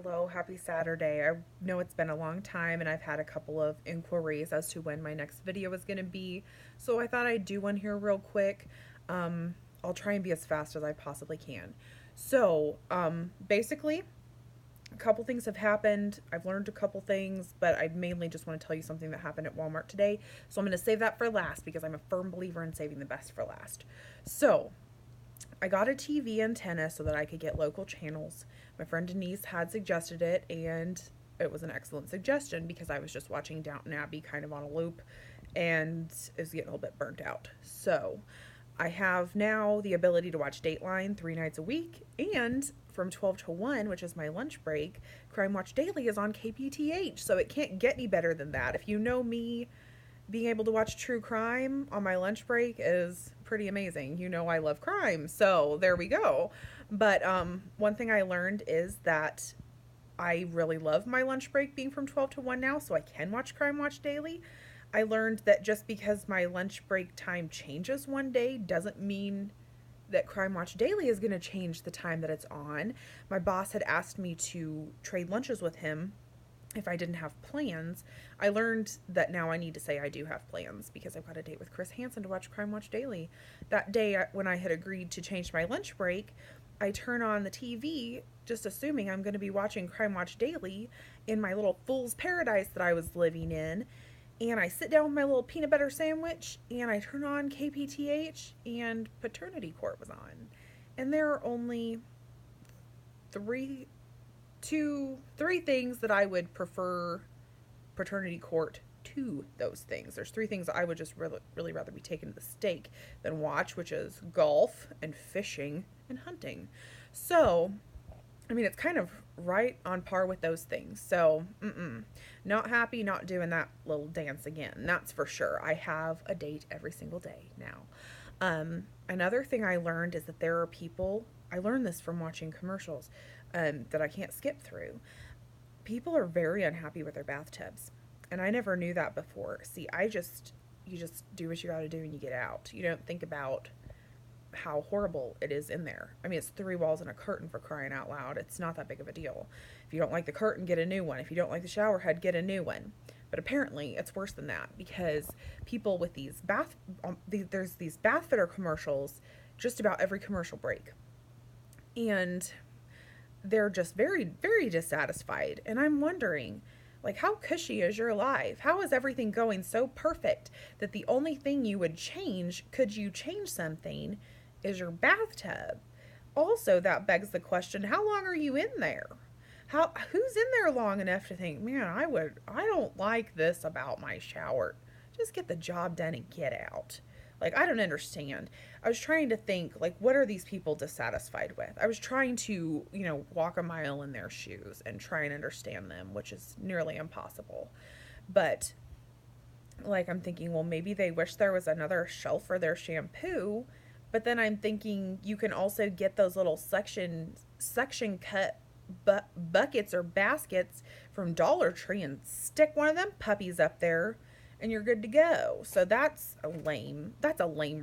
Hello, happy Saturday. I know it's been a long time and I've had a couple of inquiries as to when my next video is going to be. So I thought I'd do one here real quick. I'll try and be as fast as I possibly can. Basically, a couple things have happened. I've learned a couple things, but I mainly just want to tell you something that happened at Walmart today. So I'm going to save that for last because I'm a firm believer in saving the best for last. So, I got a TV antenna so that I could get local channels. My friend Denise had suggested it, and it was an excellent suggestion because I was just watching Downton Abbey kind of on a loop and is getting a little bit burnt out. So I have now the ability to watch Dateline 3 nights a week, and from 12 to 1, which is my lunch break, Crime Watch Daily is on KPTH. So it can't get any better than that. If you know me, being able to watch true crime on my lunch break is pretty amazing. You know I love crime, so there we go. But one thing I learned is that I really love my lunch break being from 12 to 1 now, so I can watch Crime Watch Daily. I learned that just because my lunch break time changes one day doesn't mean that Crime Watch Daily is going to change the time that it's on. My boss had asked me to trade lunches with him if I didn't have plans. I learned that now I need to say I do have plans because I've got a date with Chris Hansen to watch Crime Watch Daily. That day, when I had agreed to change my lunch break, I turn on the TV just assuming I'm going to be watching Crime Watch Daily in my little fool's paradise that I was living in. And I sit down with my little peanut butter sandwich and I turn on KPTH and Paternity Court was on. And there are only three three things that I would prefer paternity court to those things. There's three things I would just really rather be taken to the stake than watch, which is golf and fishing and hunting. So, I mean, it's kind of right on par with those things. So, not happy, not doing that little dance again. That's for sure. I have a date every single day now. Another thing I learned is that there are people, I learned this from watching commercials, that I can't skip through. People are very unhappy with their bathtubs. And I never knew that before. See, you just do what you gotta do and you get out. You don't think about how horrible it is in there. I mean, it's three walls and a curtain, for crying out loud. It's not that big of a deal. If you don't like the curtain, get a new one. If you don't like the shower head, get a new one. But apparently, it's worse than that because people with there's these bath fitter commercials just about every commercial break. And they're just very, very dissatisfied. And I'm wondering, like, how cushy is your life? How is everything going so perfect that the only thing you would change, could you change something, is your bathtub? Also, that begs the question, how long are you in there? Who's in there long enough to think, man, I don't like this about my shower. Just get the job done and get out. Like, I don't understand. I was trying to think, like, what are these people dissatisfied with? I was trying to, walk a mile in their shoes and try and understand them, which is nearly impossible. But, like, I'm thinking, well, maybe they wish there was another shelf for their shampoo. But then I'm thinking you can also get those little section cut buckets or baskets from Dollar Tree and stick one of them puppies up there and you're good to go. So that's a lame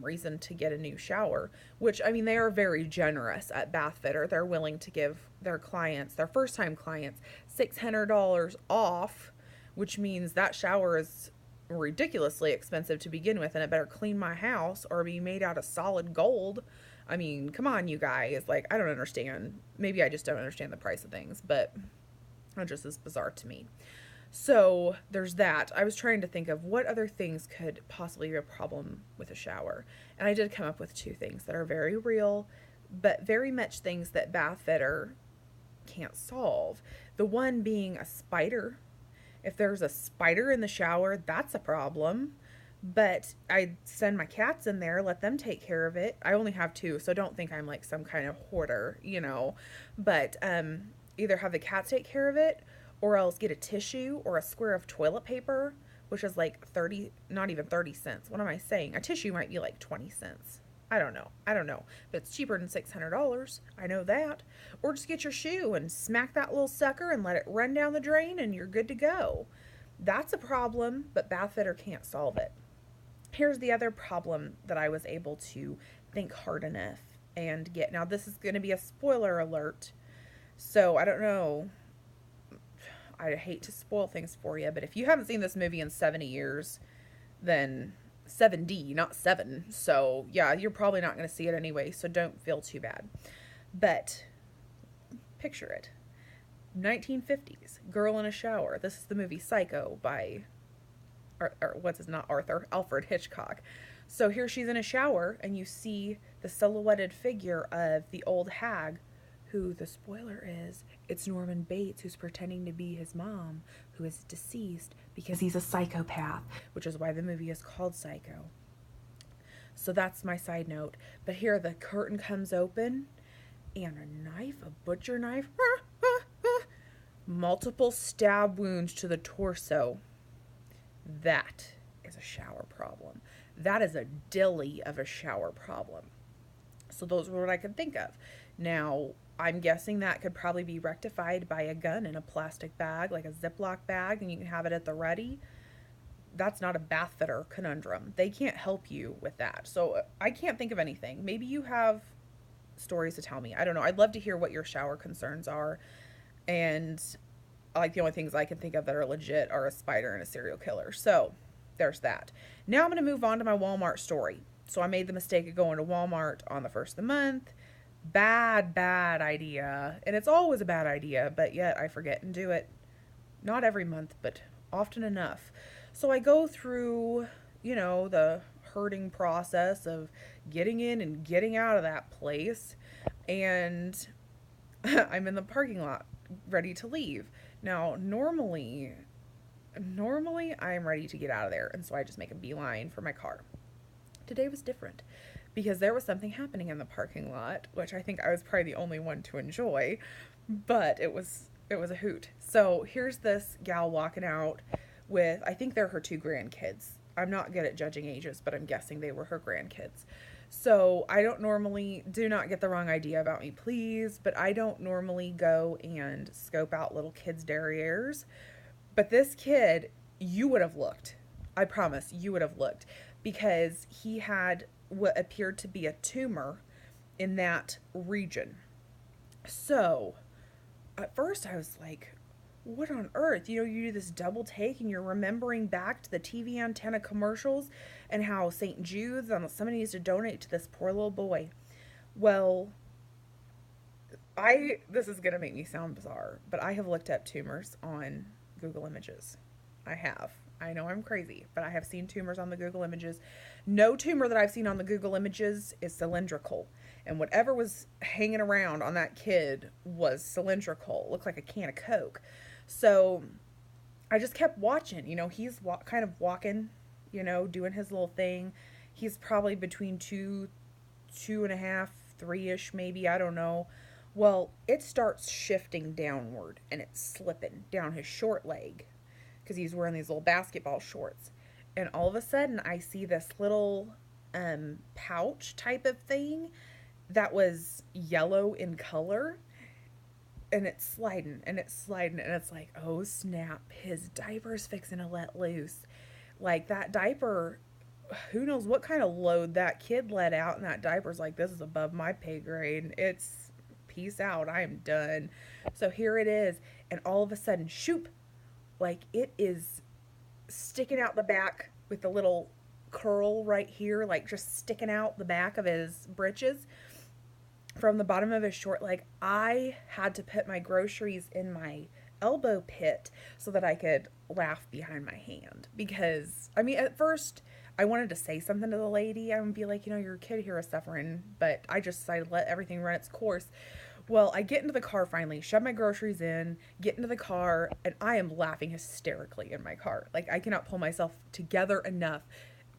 reason to get a new shower, which, I mean, they are very generous at Bath Fitter. They're willing to give their first time clients, $600 off, which means that shower is ridiculously expensive to begin with and it better clean my house or be made out of solid gold. I mean, come on, you guys. Like, I don't understand. Maybe I just don't understand the price of things, but it just is bizarre to me. So there's that. I was trying to think of what other things could possibly be a problem with a shower. And I did come up with two things that are very real, but very much things that Bath Fitter can't solve. The one being a spider. If there's a spider in the shower, that's a problem. But I send my cats in there, let them take care of it. I only have two, so don't think I'm like some kind of hoarder, But either have the cats take care of it or else get a tissue or a square of toilet paper, which is like 30, not even 30 cents. What am I saying? A tissue might be like 20 cents. I don't know. But it's cheaper than $600. I know that. Or just get your shoe and smack that little sucker and let it run down the drain and you're good to go. That's a problem, but Bath Fitter can't solve it. Here's the other problem that I was able to think hard enough and get. Now, this is going to be a spoiler alert. So, I don't know I hate to spoil things for you, but if you haven't seen this movie in 70 years, then 7D, not 7. So, yeah, you're probably not going to see it anyway, so don't feel too bad. But picture it. 1950s, girl in a shower. This is the movie Psycho by, Alfred Hitchcock. So here she's in a shower, and you see the silhouetted figure of the old hag, who the spoiler is, it's Norman Bates, who's pretending to be his mom, who is deceased because he's a psychopath, which is why the movie is called Psycho. So that's my side note. But here the curtain comes open, and a knife, a butcher knife, multiple stab wounds to the torso. That is a shower problem. That is a dilly of a shower problem. So those were what I could think of. Now, I'm guessing that could probably be rectified by a gun in a plastic bag, like a Ziploc bag, and you can have it at the ready. That's not a bath fitter conundrum. They can't help you with that. So I can't think of anything. Maybe you have stories to tell me. I don't know. I'd love to hear what your shower concerns are. And like the only things I can think of that are legit are a spider and a serial killer. So there's that. Now I'm going to move on to my Walmart story. So I made the mistake of going to Walmart on the first of the month. Bad idea. And it's always a bad idea, but yet I forget and do it. Not every month, but often enough. So I go through, the herding process of getting in and getting out of that place. And I'm in the parking lot ready to leave. Now, normally I'm ready to get out of there. And so I just make a beeline for my car. Today was different because there was something happening in the parking lot, which I think I was probably the only one to enjoy, but it was a hoot. So here's this gal walking out with, I think they're her 2 grandkids. I'm not good at judging ages, but I'm guessing they were her grandkids. So I don't normally, do not get the wrong idea about me, please, but I don't normally go and scope out little kids' derrieres. But this kid, you would have looked. I promise, you would have looked. Because he had what appeared to be a tumor in that region. So, at first I was like, what on earth? You do this double take and you're remembering back to the TV antenna commercials and how St. Jude's, somebody needs to donate to this poor little boy. Well, this is going to make me sound bizarre, but I have looked up tumors on Google Images. I have. I know I'm crazy, but I have seen tumors on the Google Images. No tumor that I've seen on the Google Images is cylindrical. And whatever was hanging around on that kid was cylindrical. It looked like a can of Coke. So I just kept watching. He's kind of walking, doing his little thing. He's probably between 2.5, 3-ish maybe. I don't know. Well, it starts shifting downward and it's slipping down his short leg, because he's wearing these little basketball shorts. And all of a sudden, I see this little pouch type of thing that was yellow in color. And it's sliding, and it's sliding, and it's like, oh snap, his diaper's fixing to let loose. Like, that diaper, who knows what kind of load that kid let out, and that diaper's like, this is above my pay grade. It's peace out, I am done. So here it is, and all of a sudden, shoop, like it is sticking out the back with the little curl right here, like just sticking out the back of his britches from the bottom of his short leg. I had to put my groceries in my elbow pit so that I could laugh behind my hand, because at first I wanted to say something to the lady. I would be like, your kid here is suffering, but I just decided to let everything run its course. Well, I get into the car finally, shove my groceries in, get into the car, and I am laughing hysterically in my car. Like, I cannot pull myself together enough.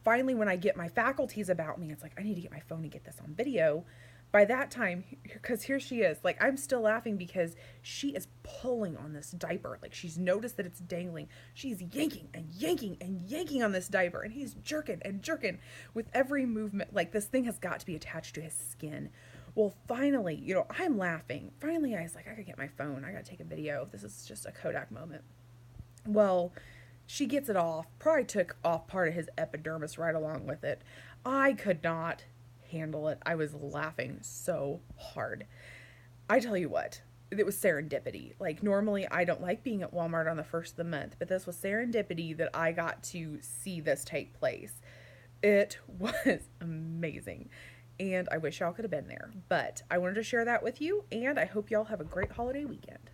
Finally, when I get my faculties about me, it's like, I need to get my phone and get this on video. By that time, because here she is, like, I'm still laughing because she is pulling on this diaper. Like, she's noticed that it's dangling. She's yanking and yanking and yanking on this diaper, and he's jerking and jerking with every movement. Like, this thing has got to be attached to his skin. Well, finally, I'm laughing. Finally, I was like, I gotta get my phone. I gotta take a video. This is just a Kodak moment. Well, she gets it off. Probably took off part of his epidermis right along with it. I could not handle it. I was laughing so hard. I tell you what, it was serendipity. Like, normally I don't like being at Walmart on the first of the month, but this was serendipity that I got to see this take place. It was amazing. And I wish y'all could have been there. But I wanted to share that with you, and I hope y'all have a great holiday weekend.